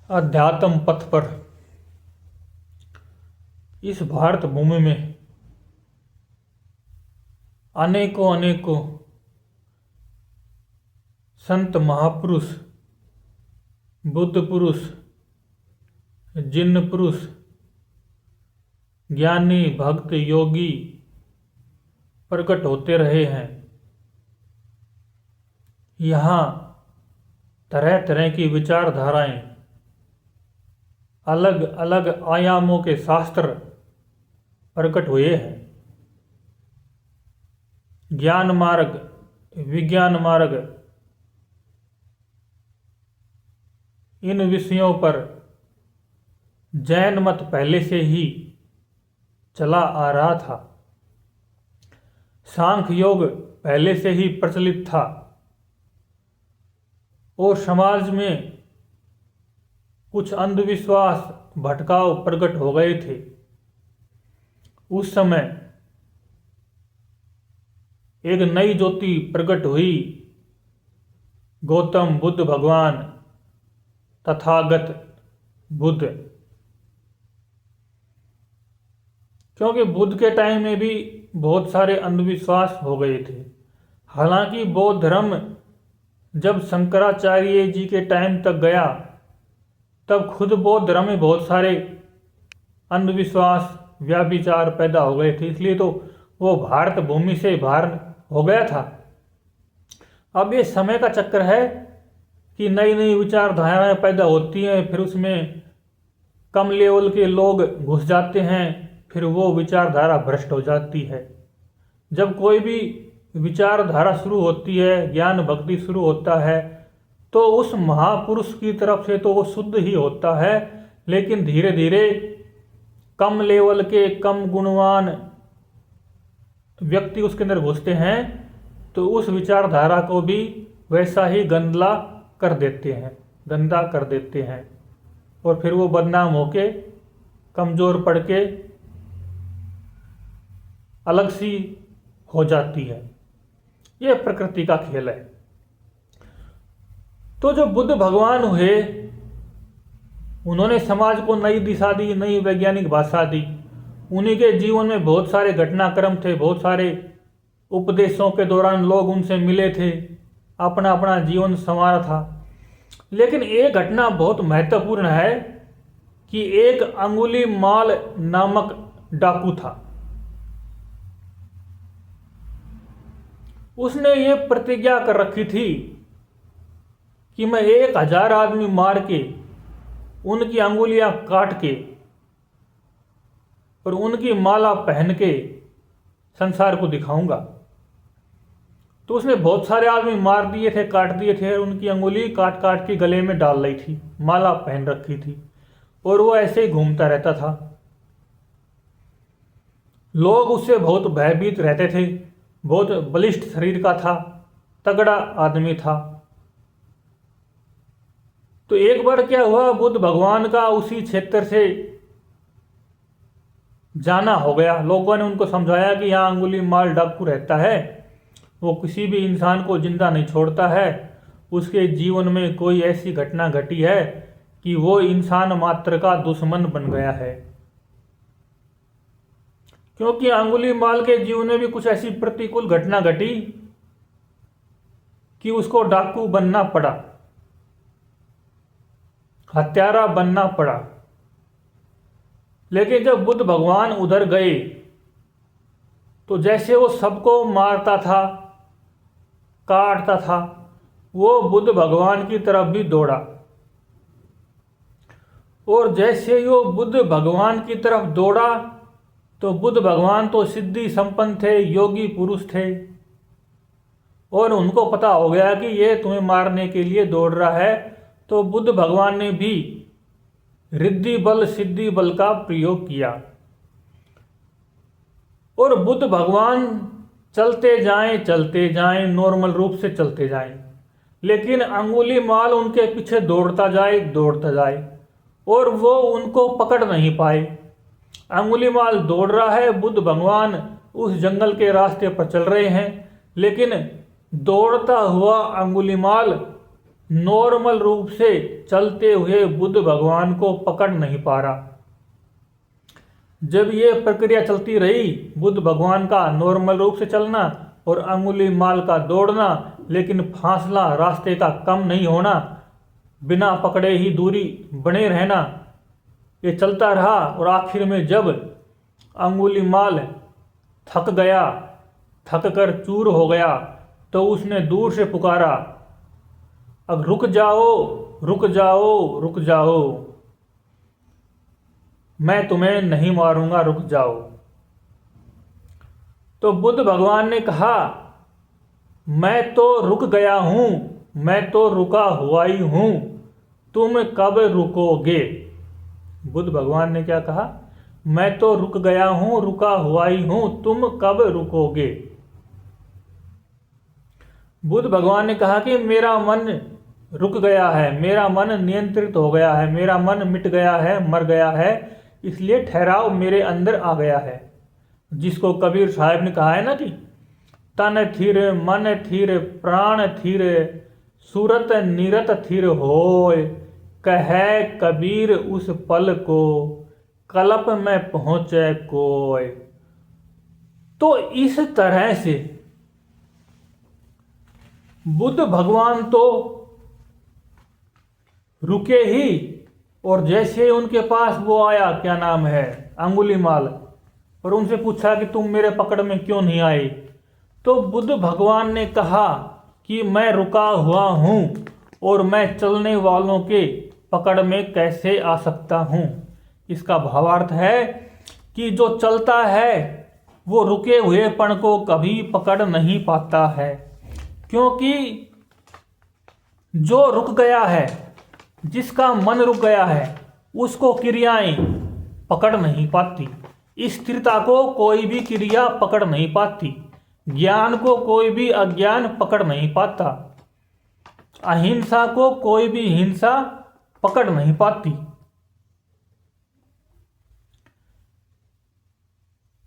अध्यात्म पथ पर इस भारत भूमि में अनेकों अनेकों संत महापुरुष, बुद्ध पुरुष, जिन पुरुष, ज्ञानी, भक्त, योगी प्रकट होते रहे हैं। यहाँ तरह तरह की विचारधाराएं, अलग अलग आयामों के शास्त्र प्रकट हुए हैं। ज्ञान मार्ग, विज्ञान मार्ग, इन विषयों पर जैन मत पहले से ही चला आ रहा था। सांख्य योग पहले से ही प्रचलित था और समाज में कुछ अंधविश्वास, भटकाव प्रकट हो गए थे। उस समय एक नई ज्योति प्रकट हुई। गौतम बुद्ध भगवान, तथागत बुद्ध। क्योंकि बुद्ध के टाइम में भी बहुत सारे अंधविश्वास हो गए थे। हालांकि बौद्ध धर्म जब शंकराचार्य जी के टाइम तक गया, तब खुद बौद्ध धर्म में बहुत सारे अंधविश्वास, व्याभिचार पैदा हो गए थे। इसलिए तो वो भारत भूमि से बाहर हो गया था। अब ये समय का चक्कर है कि नई नई विचारधाराएं पैदा होती हैं, फिर उसमें कम लेवल के लोग घुस जाते हैं, फिर वो विचारधारा भ्रष्ट हो जाती है। जब कोई भी विचारधारा शुरू होती है, ज्ञान भक्ति शुरू होता है, तो उस महापुरुष की तरफ से तो वो शुद्ध ही होता है, लेकिन धीरे धीरे कम लेवल के, कम गुणवान व्यक्ति उसके अंदर घुसते हैं, तो उस विचारधारा को भी वैसा ही गंदा कर देते हैं और फिर वो बदनाम होके, कमजोर पड़ के अलग सी हो जाती है। ये प्रकृति का खेल है। तो जो बुद्ध भगवान हुए, उन्होंने समाज को नई दिशा दी, नई वैज्ञानिक भाषा दी। उन्हीं के जीवन में बहुत सारे घटनाक्रम थे, बहुत सारे उपदेशों के दौरान लोग उनसे मिले थे, अपना अपना जीवन संवारा था। लेकिन एक घटना बहुत महत्वपूर्ण है कि एक अंगुलीमाल नामक डाकू था। उसने ये प्रतिज्ञा कर रखी थी कि मैं 1000 आदमी मार के, उनकी अंगुलियां काट के और उनकी माला पहन के संसार को दिखाऊंगा। तो उसने बहुत सारे आदमी मार दिए थे, काट दिए थे, और उनकी अंगुली काट काट के गले में डाल ली थी, माला पहन रखी थी, और वो ऐसे ही घूमता रहता था। लोग उससे बहुत भयभीत रहते थे। बहुत बलिष्ठ शरीर का था, तगड़ा आदमी था। तो एक बार क्या हुआ, बुद्ध भगवान का उसी क्षेत्र से जाना हो गया। लोगों ने उनको समझाया कि यहाँ अंगुलीमाल डाकू रहता है, वो किसी भी इंसान को जिंदा नहीं छोड़ता है, उसके जीवन में कोई ऐसी घटना घटी है कि वो इंसान मात्र का दुश्मन बन गया है। क्योंकि अंगुलीमाल के जीवन में भी कुछ ऐसी प्रतिकूल घटना घटी कि उसको डाकू बनना पड़ा, हत्यारा बनना पड़ा। लेकिन जब बुद्ध भगवान उधर गए, तो जैसे वो सबको मारता था, काटता था, वो बुद्ध भगवान की तरफ भी दौड़ा। और जैसे वो बुद्ध भगवान की तरफ दौड़ा, तो बुद्ध भगवान तो सिद्धि संपन्न थे, योगी पुरुष थे, और उनको पता हो गया कि ये तुम्हें मारने के लिए दौड़ रहा है। तो बुद्ध भगवान ने भी रिद्धि बल, सिद्धि बल का प्रयोग किया, और बुद्ध भगवान चलते जाएं, नॉर्मल रूप से चलते जाएं, लेकिन अंगुलीमाल उनके पीछे दौड़ता जाए, और वो उनको पकड़ नहीं पाए। अंगुलीमाल दौड़ रहा है, बुद्ध भगवान उस जंगल के रास्ते पर चल रहे हैं, लेकिन दौड़ता हुआ अंगुलीमाल नॉर्मल रूप से चलते हुए बुद्ध भगवान को पकड़ नहीं पा रहा। जब ये प्रक्रिया चलती रही, बुद्ध भगवान का नॉर्मल रूप से चलना और अंगुलीमाल का दौड़ना, लेकिन फासला रास्ते का कम नहीं होना, बिना पकड़े ही दूरी बने रहना, ये चलता रहा। और आखिर में जब अंगुलीमाल थक गया, थक कर चूर हो गया, तो उसने दूर से पुकारा, अब रुक जाओ, रुक जाओ, रुक जाओ, मैं तुम्हें नहीं मारूंगा, रुक जाओ। तो बुद्ध भगवान ने कहा, मैं तो रुक गया हूं, मैं तो रुका हुआ ही हूं, तुम कब रुकोगे? बुद्ध भगवान ने क्या कहा? मैं तो रुक गया हूं, रुका हुआ ही हूं, तुम कब रुकोगे? बुद्ध भगवान ने कहा कि मेरा मन रुक गया है, मेरा मन नियंत्रित हो गया है, मेरा मन मिट गया है, मर गया है, इसलिए ठहराव मेरे अंदर आ गया है। जिसको कबीर साहब ने कहा है ना कि तन थिर, मन थिर, प्राण थिर, सूरत निरत थिर होय, कहे कबीर उस पल को, कल्प में पहुंचे कोय। तो इस तरह से बुद्ध भगवान तो रुके ही, और जैसे उनके पास वो आया, क्या नाम है, अंगुलीमाल, और उनसे पूछा कि तुम मेरे पकड़ में क्यों नहीं आए, तो बुद्ध भगवान ने कहा कि मैं रुका हुआ हूं और मैं चलने वालों के पकड़ में कैसे आ सकता हूं। इसका भावार्थ है कि जो चलता है वो रुके हुएपन को कभी पकड़ नहीं पाता है, क्योंकि जो रुक गया है, जिसका मन रुक गया है, उसको क्रियाएं पकड़ नहीं पाती। स्थिरता को कोई भी क्रिया पकड़ नहीं पाती, ज्ञान को कोई भी अज्ञान पकड़ नहीं पाता, अहिंसा को कोई भी हिंसा पकड़ नहीं पाती।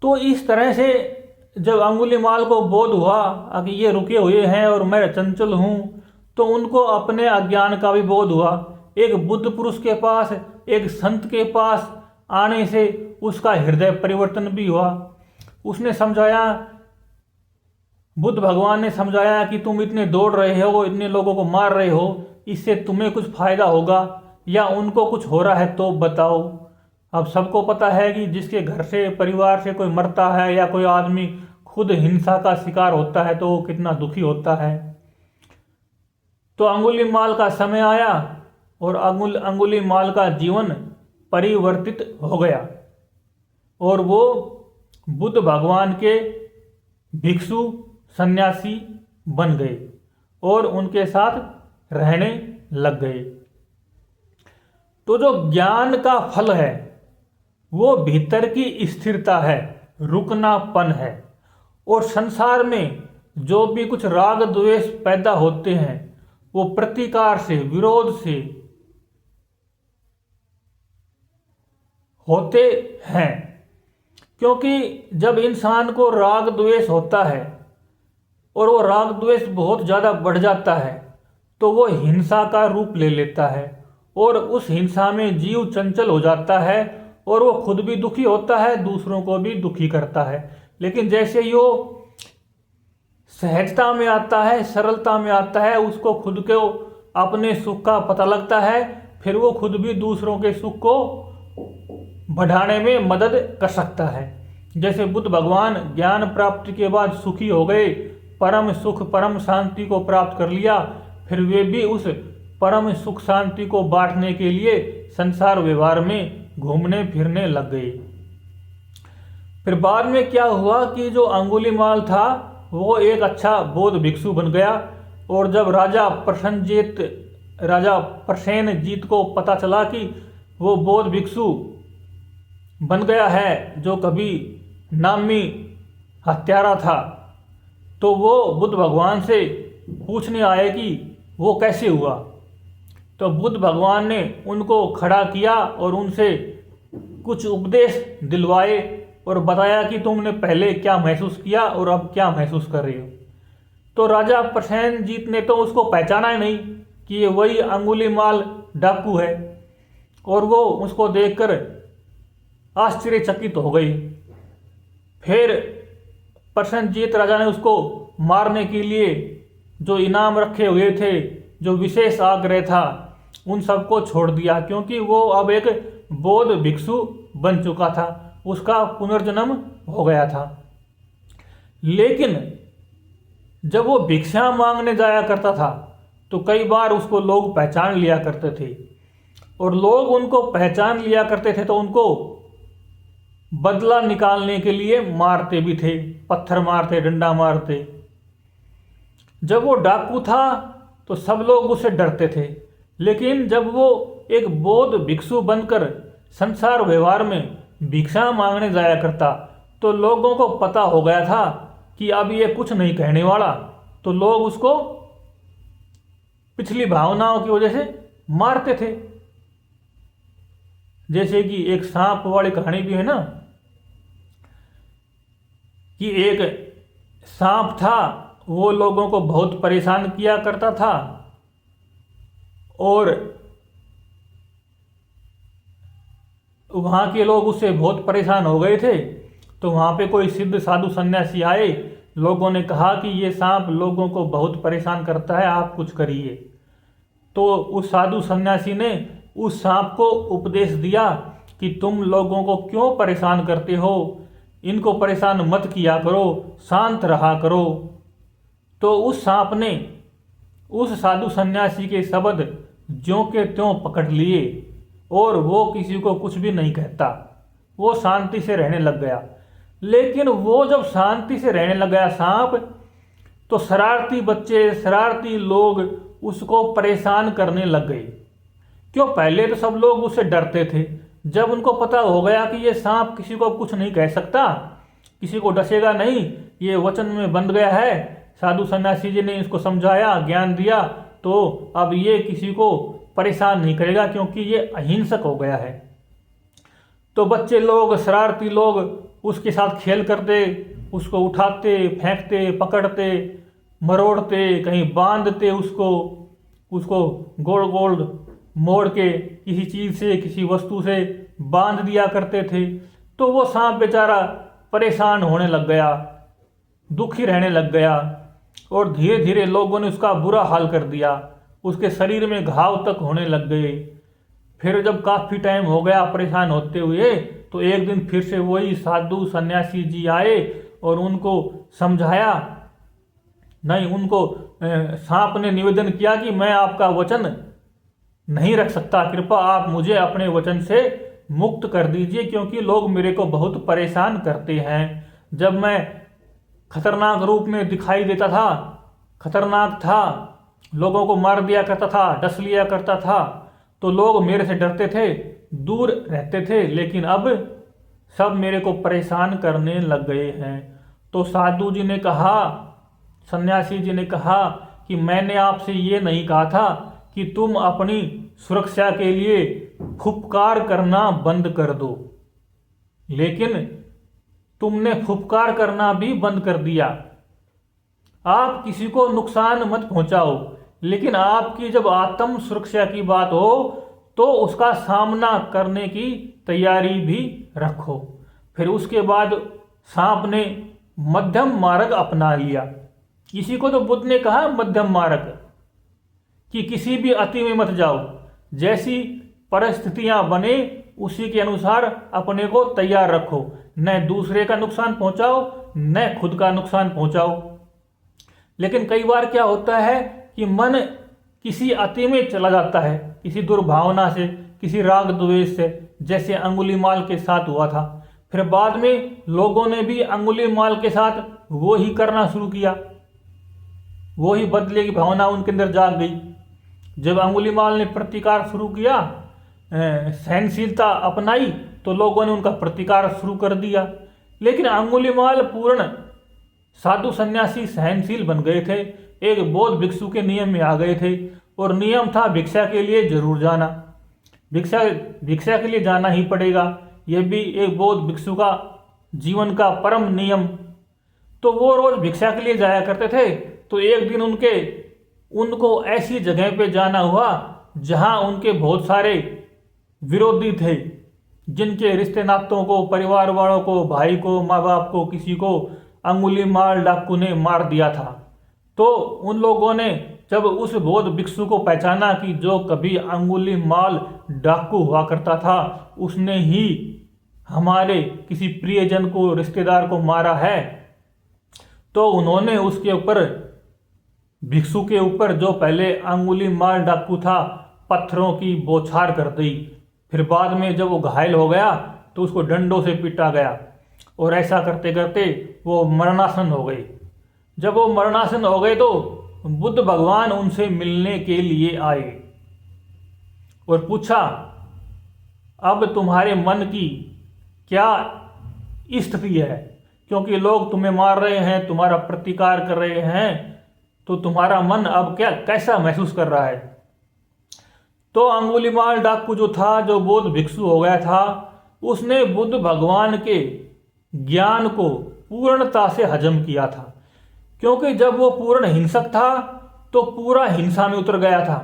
तो इस तरह से जब अंगुलीमाल को बोध हुआ कि ये रुके हुए हैं और मैं चंचल हूं, तो उनको अपने अज्ञान का भी बोध हुआ। एक बुद्ध पुरुष के पास, एक संत के पास आने से उसका हृदय परिवर्तन भी हुआ। उसने समझाया, बुद्ध भगवान ने समझाया कि तुम इतने दौड़ रहे हो, इतने लोगों को मार रहे हो, इससे तुम्हें कुछ फायदा होगा या उनको कुछ हो रहा है तो बताओ। अब सबको पता है कि जिसके घर से, परिवार से कोई मरता है या कोई आदमी खुद हिंसा का शिकार होता है तो वो कितना दुखी होता है। तो अंगुलीमाल का समय आया और अंगुलीमाल का जीवन परिवर्तित हो गया और वो बुद्ध भगवान के भिक्षु सन्यासी बन गए और उनके साथ रहने लग गए। तो जो ज्ञान का फल है वो भीतर की स्थिरता है, रुकनापन है। और संसार में जो भी कुछ राग द्वेष पैदा होते हैं वो प्रतिकार से, विरोध से होते हैं, क्योंकि जब इंसान को राग द्वेष होता है और वो राग द्वेष बहुत ज़्यादा बढ़ जाता है तो वो हिंसा का रूप ले लेता है और उस हिंसा में जीव चंचल हो जाता है और वो खुद भी दुखी होता है, दूसरों को भी दुखी करता है। लेकिन जैसे ही वो सहजता में आता है, सरलता में आता है, उसको खुद को अपने सुख का पता लगता है, फिर वो खुद भी दूसरों के सुख को बढ़ाने में मदद कर सकता है। जैसे बुद्ध भगवान ज्ञान प्राप्ति के बाद सुखी हो गए, परम सुख, परम शांति को प्राप्त कर लिया, फिर वे भी उस परम सुख शांति को बांटने के लिए संसार व्यवहार में घूमने फिरने लग गए। फिर बाद में क्या हुआ कि जो अंगुलीमाल था वो एक अच्छा बौद्ध भिक्षु बन गया और जब राजा प्रसेनजीत को पता चला कि वो बौद्ध भिक्षु बन गया है जो कभी नामी हत्यारा था, तो वो बुद्ध भगवान से पूछने आए कि वो कैसे हुआ। तो बुद्ध भगवान ने उनको खड़ा किया और उनसे कुछ उपदेश दिलवाए और बताया कि तुमने पहले क्या महसूस किया और अब क्या महसूस कर रहे हो। तो राजा प्रसेनजीत ने तो उसको पहचाना ही नहीं कि ये वही अंगुलीमाल डाकू है, और वो उसको देखकर आश्चर्यचकित हो गई। फिर प्रसन्नजीत राजा ने उसको मारने के लिए जो इनाम रखे हुए थे, जो विशेष आग्रह था, उन सबको छोड़ दिया, क्योंकि वो अब एक बौद्ध भिक्षु बन चुका था, उसका पुनर्जन्म हो गया था। लेकिन जब वो भिक्षा मांगने जाया करता था तो कई बार उसको लोग पहचान लिया करते थे, और लोग उनको पहचान लिया करते थे तो उनको बदला निकालने के लिए मारते भी थे, पत्थर मारते, डंडा मारते। जब वो डाकू था तो सब लोग उससे डरते थे, लेकिन जब वो एक बौद्ध भिक्षु बनकर संसार व्यवहार में भिक्षा मांगने जाया करता तो लोगों को पता हो गया था कि अब ये कुछ नहीं कहने वाला, तो लोग उसको पिछली भावनाओं की वजह से मारते थे। जैसे कि एक सांप वाली कहानी भी है ना, कि एक सांप था, वो लोगों को बहुत परेशान किया करता था, और वहाँ के लोग उससे बहुत परेशान हो गए थे। तो वहाँ पे कोई सिद्ध साधु सन्यासी आए, लोगों ने कहा कि ये सांप लोगों को बहुत परेशान करता है, आप कुछ करिए। तो उस साधु सन्यासी ने उस सांप को उपदेश दिया कि तुम लोगों को क्यों परेशान करते हो, इनको परेशान मत किया करो, शांत रहा करो। तो उस सांप ने उस साधु सन्यासी के शब्द ज्यों के त्यों पकड़ लिए, और वो किसी को कुछ भी नहीं कहता, वो शांति से रहने लग गया। लेकिन वो जब शांति से रहने लग गया सांप, तो शरारती बच्चे, शरारती लोग उसको परेशान करने लग गए। क्यों? पहले तो सब लोग उससे डरते थे, जब उनको पता हो गया कि ये सांप किसी को कुछ नहीं कह सकता, किसी को डसेगा नहीं, ये वचन में बंध गया है, साधु सन्यासी जी ने इसको समझाया, ज्ञान दिया, तो अब ये किसी को परेशान नहीं करेगा क्योंकि ये अहिंसक हो गया है। तो बच्चे लोग, शरारती लोग उसके साथ खेल करते, उसको उठाते, फेंकते, पकड़ते, मरोड़ते, कहीं बांधते, उसको गोल गोल मोड़ के किसी चीज़ से, किसी वस्तु से बांध दिया करते थे। तो वो सांप बेचारा परेशान होने लग गया, दुखी रहने लग गया, और धीरे धीरे लोगों ने उसका बुरा हाल कर दिया, उसके शरीर में घाव तक होने लग गए। फिर जब काफ़ी टाइम हो गया परेशान होते हुए, तो एक दिन फिर से वही साधु सन्यासी जी आए और उनको समझाया। नहीं, उनको सांप ने निवेदन किया कि मैं आपका वचन नहीं रख सकता, कृपया आप मुझे अपने वचन से मुक्त कर दीजिए, क्योंकि लोग मेरे को बहुत परेशान करते हैं। जब मैं खतरनाक रूप में दिखाई देता था, खतरनाक था, लोगों को मार दिया करता था, डस लिया करता था, तो लोग मेरे से डरते थे, दूर रहते थे, लेकिन अब सब मेरे को परेशान करने लग गए हैं। तो साधु जी ने कहा, सन्यासी जी ने कहा कि मैंने आपसे ये नहीं कहा था कि तुम अपनी सुरक्षा के लिए फुफकार करना बंद कर दो, लेकिन तुमने फुफकार करना भी बंद कर दिया। आप किसी को नुकसान मत पहुंचाओ, लेकिन आपकी जब आत्म सुरक्षा की बात हो तो उसका सामना करने की तैयारी भी रखो। फिर उसके बाद सांप ने मध्यम मार्ग अपना लिया। इसी को तो बुद्ध ने कहा मध्यम मार्ग, कि किसी भी अति में मत जाओ, जैसी परिस्थितियां बने उसी के अनुसार अपने को तैयार रखो, न दूसरे का नुकसान पहुंचाओ, न खुद का नुकसान पहुंचाओ। लेकिन कई बार क्या होता है कि मन किसी अति में चला जाता है, किसी दुर्भावना से, किसी राग द्वेष से, जैसे अंगुलीमाल के साथ हुआ था। फिर बाद में लोगों ने भी अंगुलीमाल के साथ वो ही करना शुरू किया, वो ही बदले की भावना उनके अंदर जाग गई। जब अंगुलीमाल ने प्रतिकार शुरू किया, सहनशीलता अपनाई, तो लोगों ने उनका प्रतिकार शुरू कर दिया। लेकिन अंगुलीमाल पूर्ण साधु सन्यासी सहनशील बन गए थे, एक बौद्ध भिक्षु के नियम में आ गए थे, और नियम था भिक्षा के लिए जरूर जाना, भिक्षा के लिए जाना ही पड़ेगा, यह भी एक बौद्ध भिक्षु का जीवन का परम नियम। तो वो रोज भिक्षा के लिए जाया करते थे। तो एक दिन उनको ऐसी जगह पे जाना हुआ जहां उनके बहुत सारे विरोधी थे, जिनके रिश्ते नातों को, परिवार वालों को, भाई को, माँ बाप को, किसी को अंगुलीमाल डाकू ने मार दिया था। तो उन लोगों ने जब उस बौद्ध भिक्षु को पहचाना कि जो कभी अंगुलीमाल डाकू हुआ करता था, उसने ही हमारे किसी प्रियजन को, रिश्तेदार को मारा है, तो उन्होंने उसके ऊपर, भिक्षु के ऊपर, जो पहले अंगुलीमाल डाकू था, पत्थरों की बौछार कर दी। फिर बाद में जब वो घायल हो गया तो उसको डंडों से पीटा गया, और ऐसा करते करते वो मरणासन हो गए। जब वो मरणासन हो गए तो बुद्ध भगवान उनसे मिलने के लिए आए और पूछा, अब तुम्हारे मन की क्या स्थिति है? क्योंकि लोग तुम्हें मार रहे हैं, तुम्हारा प्रतिकार कर रहे हैं, तो तुम्हारा मन अब क्या, कैसा महसूस कर रहा है? तो अंगुलीमाल डाकू जो था, जो बौद्ध भिक्षु हो गया था, उसने बुद्ध भगवान के ज्ञान को पूर्णता से हजम किया था। क्योंकि जब वो पूर्ण हिंसक था तो पूरा हिंसा में उतर गया था,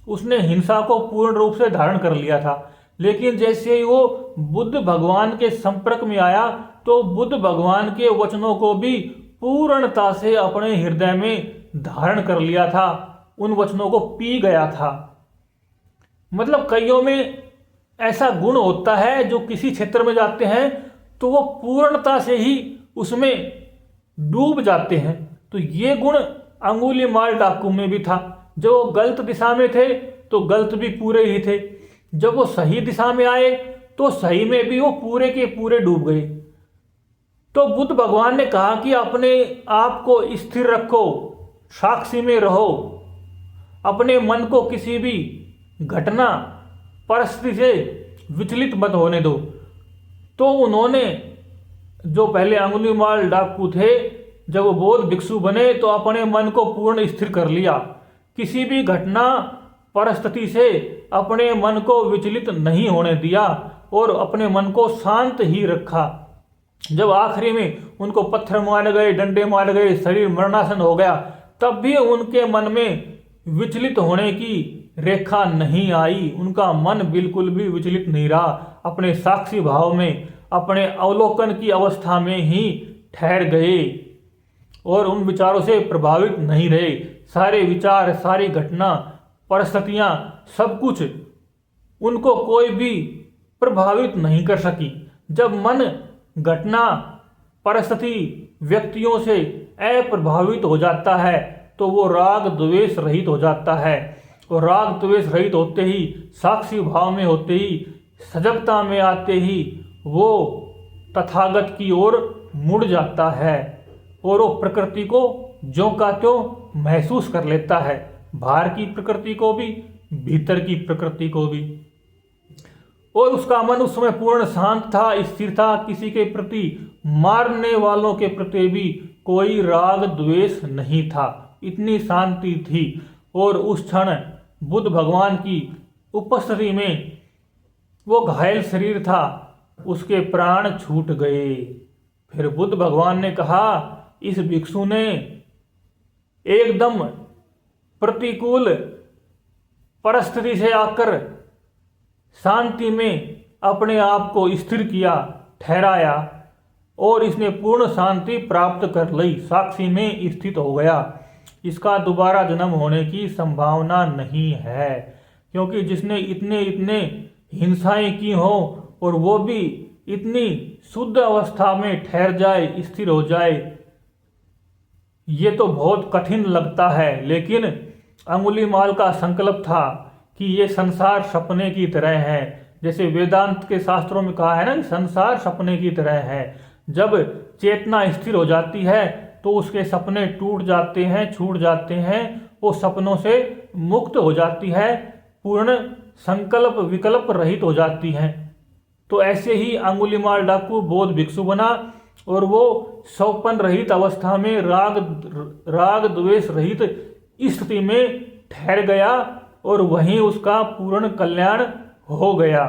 उसने हिंसा को पूर्ण रूप से धारण कर लिया था। लेकिन जैसे ही वो बुद्ध भगवान के संपर्क में आया तो बुद्ध भगवान के वचनों को भी पूर्णता से अपने हृदय में धारण कर लिया था, उन वचनों को पी गया था। मतलब कईयों में ऐसा गुण होता है जो किसी क्षेत्र में जाते हैं तो वो पूर्णता से ही उसमें डूब जाते हैं। तो ये गुण अंगुलीमाल डाकू में भी था। जब वो गलत दिशा में थे तो गलत भी पूरे ही थे, जब वो सही दिशा में आए तो सही में भी वो पूरे के पूरे डूब गए। तो बुद्ध भगवान ने कहा कि अपने आप को स्थिर रखो, साक्षी में रहो, अपने मन को किसी भी घटना, परिस्थिति से विचलित मत होने दो। तो उन्होंने, जो पहले अंगुलीमाल डाकू थे, जब वो बौद्ध भिक्षु बने तो अपने मन को पूर्ण स्थिर कर लिया, किसी भी घटना, परिस्थिति से अपने मन को विचलित नहीं होने दिया और अपने मन को शांत ही रखा। जब आखिरी में उनको पत्थर मारे गए, डंडे मारे गए, शरीर मरणासन हो गया, तब भी उनके मन में विचलित होने की रेखा नहीं आई। उनका मन बिल्कुल भी विचलित नहीं रहा, अपने साक्षी भाव में, अपने अवलोकन की अवस्था में ही ठहर गए और उन विचारों से प्रभावित नहीं रहे। सारे विचार, सारी घटना, परिस्थितियां, सब कुछ उनको कोई भी प्रभावित नहीं कर सकी। जब मन घटना, परिस्थिति, व्यक्तियों से अप्रभावित हो जाता है तो वो राग द्वेष रहित हो जाता है, और राग द्वेष रहित होते ही, साक्षी भाव में होते ही, सजगता में आते ही वो तथागत की ओर मुड़ जाता है और वो प्रकृति को ज्यों का त्यों महसूस कर लेता है, बाहर की प्रकृति को भी, भीतर की प्रकृति को भी। और उसका मन उस समय पूर्ण शांत था, स्थिर था, किसी के प्रति, मारने वालों के प्रति भी कोई राग द्वेष नहीं था, इतनी शांति थी। और उस क्षण बुद्ध भगवान की उपस्थिति में वो घायल शरीर था, उसके प्राण छूट गए। फिर बुद्ध भगवान ने कहा, इस भिक्षु ने एकदम प्रतिकूल परिस्थिति से आकर शांति में अपने आप को स्थिर किया, ठहराया, और इसने पूर्ण शांति प्राप्त कर ली, साक्षी में स्थित हो गया। इसका दोबारा जन्म होने की संभावना नहीं है, क्योंकि जिसने इतने इतने हिंसाएं की हो और वो भी इतनी शुद्ध अवस्था में ठहर जाए, स्थिर हो जाए, ये तो बहुत कठिन लगता है। लेकिन अंगुलीमाल का संकल्प था कि ये संसार सपने की तरह है, जैसे वेदांत के शास्त्रों में कहा है ना, संसार सपने की तरह है। जब चेतना स्थिर हो जाती है तो उसके सपने टूट जाते हैं, छूट जाते हैं, वो सपनों से मुक्त हो जाती है, पूर्ण संकल्प विकल्प रहित हो जाती हैं। तो ऐसे ही अंगुलीमाल डाकू बौद्ध भिक्षु बना और वो सौपन रहित अवस्था में, राग द्वेष रहित स्थिति में ठहर गया और वहीं उसका पूर्ण कल्याण हो गया।